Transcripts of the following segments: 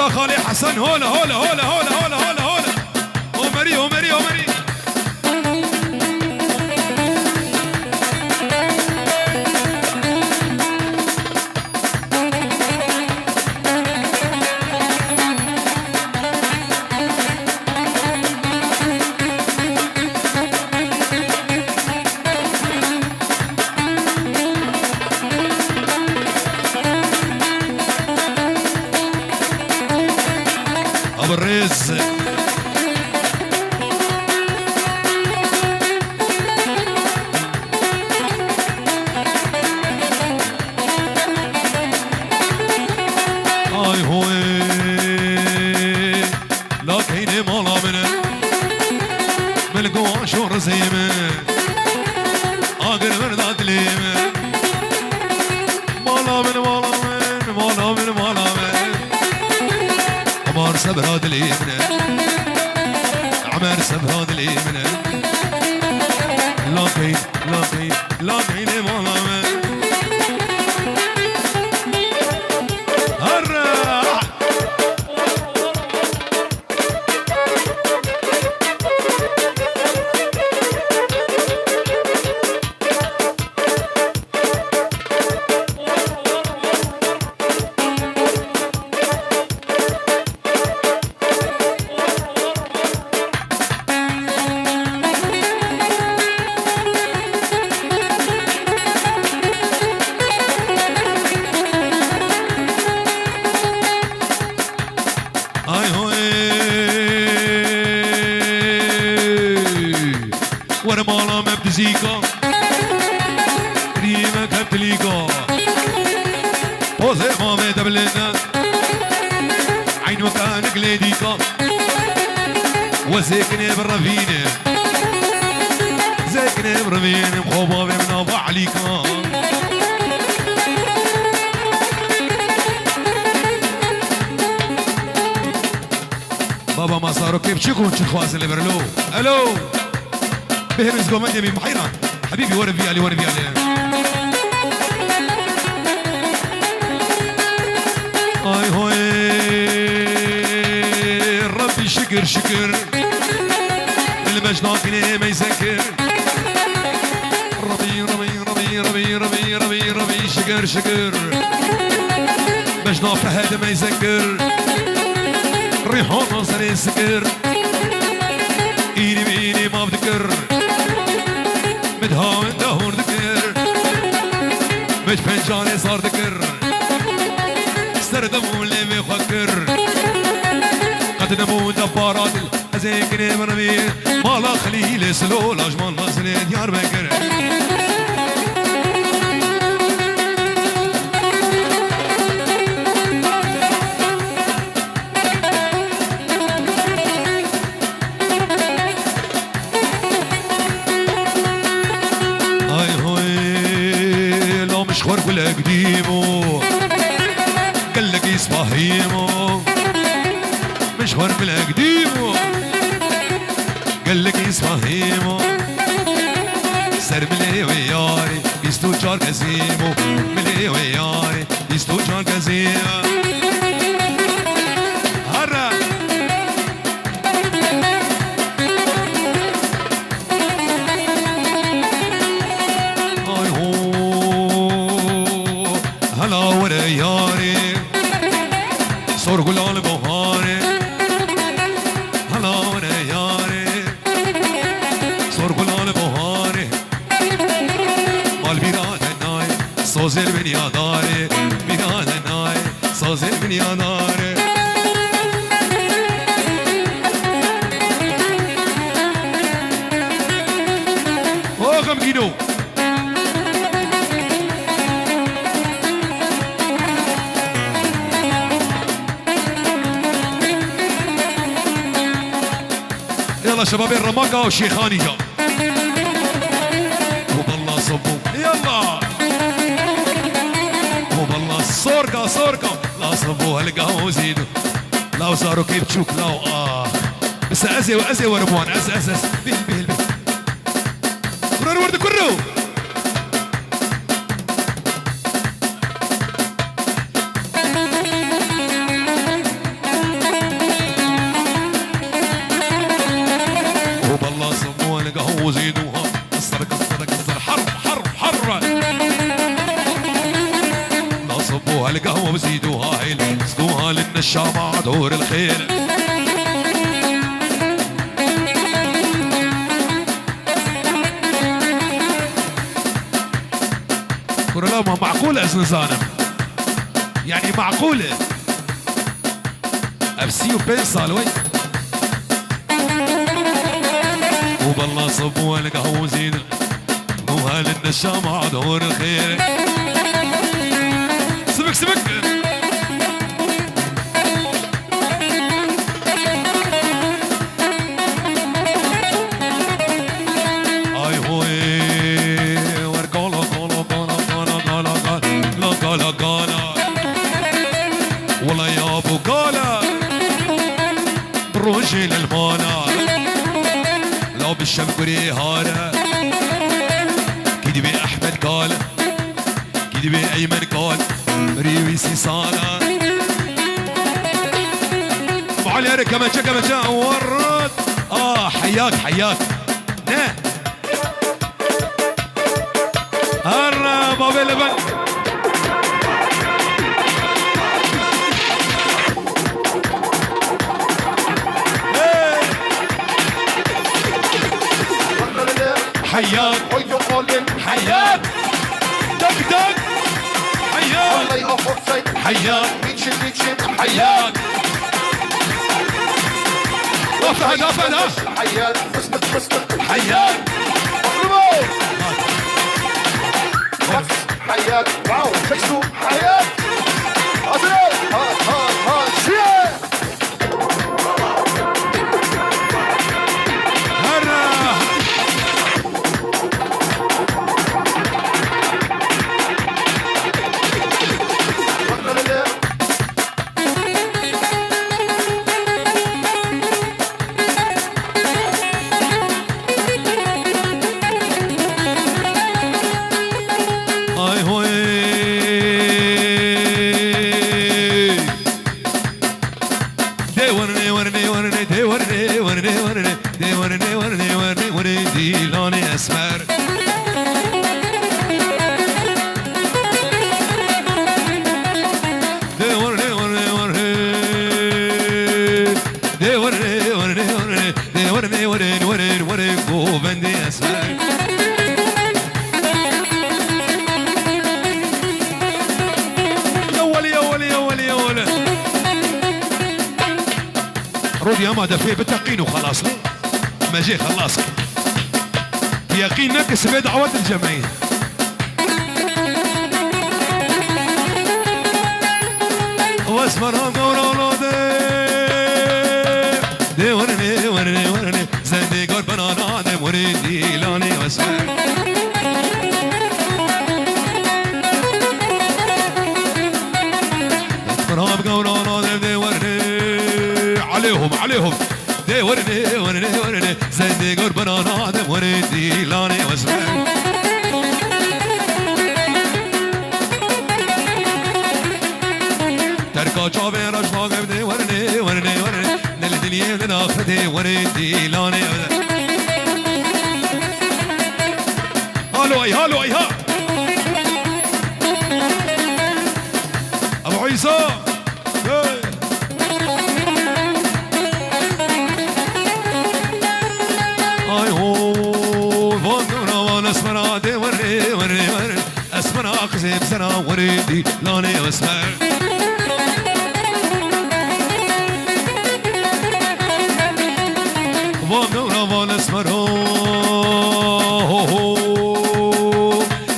يا خالي حسن هولا هولا هولا هولا هولا هولا هولا عمري عمري عمري ابو الرز ay hoy la kayne mala mene melko ashur zeyme agar verdat leme mala mene mala mene mala mene mala mene عمر سبراد اليمنى عمر سبراد اليمنى لاقي لاقي لاقي لمالا هرا ورمالا مبتزيكا ريما كبتليكا وزي ما مدبلنا عين مكانك ليديكا وزيكني بالرفينة زيكني بالرفينة مخوبابي من ابو عليكا بابا ما صاروا كيف تشكون تشخواز اللي برلو الو بهرز قوم يمين محيران حبيبي ورا فيالي ورا فيالي اي هوي ربي شكر شكر المجنون ما يسكر ربي ربي ربي ربي ربي ربي ربي شكر شكر مجنون فهد ما يسكر ريحون نصر يسكر ايني بيني ما بذكر مدهاون دهور ذكر مش فنجاني صار ذكر سردمو اللي بيفكر قد نمو دبارات الازيكني مرمي مالا خليل سلول اجمال مصري ديار بكر مشخور كل قديمه قال لك يصفهيمه مشخور كل قديمه قال لك يصفهيمه سر ملي وياري يستوجار كزيمه ملي وياري يستوجار كزيمه هرا هلا ورا ياري صور قلال بهاري هلا ورا ياري صور قلال بهاري مال بيراد الناي صوزر من ياداري بيراد الناي صوزر من ياداري اوغم جينو يلا شباب الرماقة وشيخانية وبالله صبو يلا وبالله صوركا صوركا لا صبو هلقا وزيدو لا وصاروا كيف تشوك لا بس أزي وأزي ورموان أز أز أز بيل بيل بيل كرر ورد كرو وزيدوها كسر كسر كسر حرب حرب حرب نصبوها القهوة وزيدوها هيل سقوها للنشامة دور الخيل لا ما معقولة زنزانة يعني معقولة أبسيو بين صالوي وبالله صبوا القهوة وزيد نوها للنشامة دور الخير سبك سبك اي هوي ورقالة قالة قالة قالة قالة قالة قالة قالة والله يا ابو قالة بروجي للمانا لو بالشمكري هارة كدبي احمد قال كدبي ايمن قال ريوي سيسانا ابو علي كمان جا ورد حياك حياك نه هرنا بابي لبن حياك حياك دق دق حياك حياك حياك افهد افهد حياك حياك حياك واو شكسو حياك رودي ما دفيه بالتقين وخلاص ليه ما جي خلاص يقين نكس بدعوة الجمعية واسمرهم قولوا دي ورني ورني ورني زندي قربنا نادم وريدي لاني واسمر اسمرهم قولوا نادم دي ورني عليهم دي ورني ورني ورني زندي قربنا نادم وريدي لاني واسمر تركا جابي رجلا قبدي ورني ورني ورني للدنيا لناخدي وريدي لاني هالو اي هالو اي ها ابو عيسى اي هو فانا وانا اسمر دي ورني ورني ورني اسمر اقزم سنه وريدي لاني واسمر وان اسمرو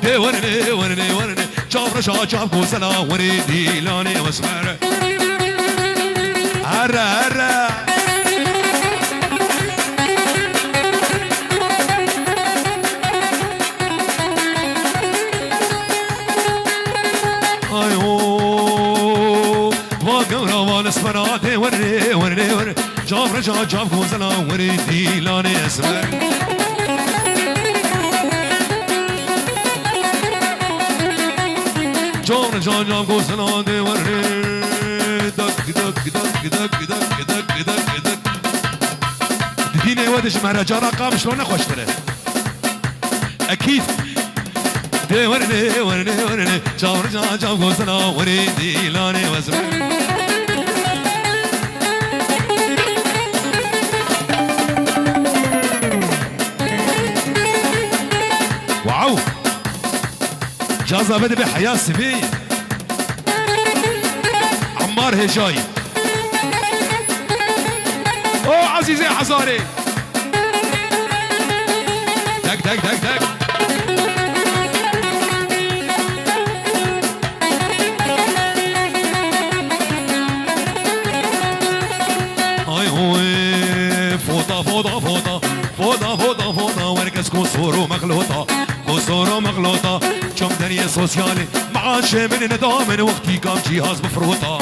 دي ورني ورني ورني شاف رشا شاف كوسنا وريدي لاني واسمر هرا هرا ايو وان وان اسمرو دي ورني ورني ورني جاب رجع جاب كوزنا وريدي لاني اسمر جاب رجع جاب كوزنا دي وري دق دق دق دق دق دق دق دق ديني ودش مهرجان قام شلون خوش تره اكيد دي ورني ورني ورني جاور جا جا غوزنا وريدي لاني وزمن واو جازا بدي بحياة سبي عمار هجاي اوه عزيزي حزاري دق دق دق دق هاي هوي فوطة فوطة فوطة فوطة فوطة فوطة وركز كسور مغلوطة كسور مغلوطة كم درية سوسيالي معاش من ندامن وقتي كام جهاز بفروطة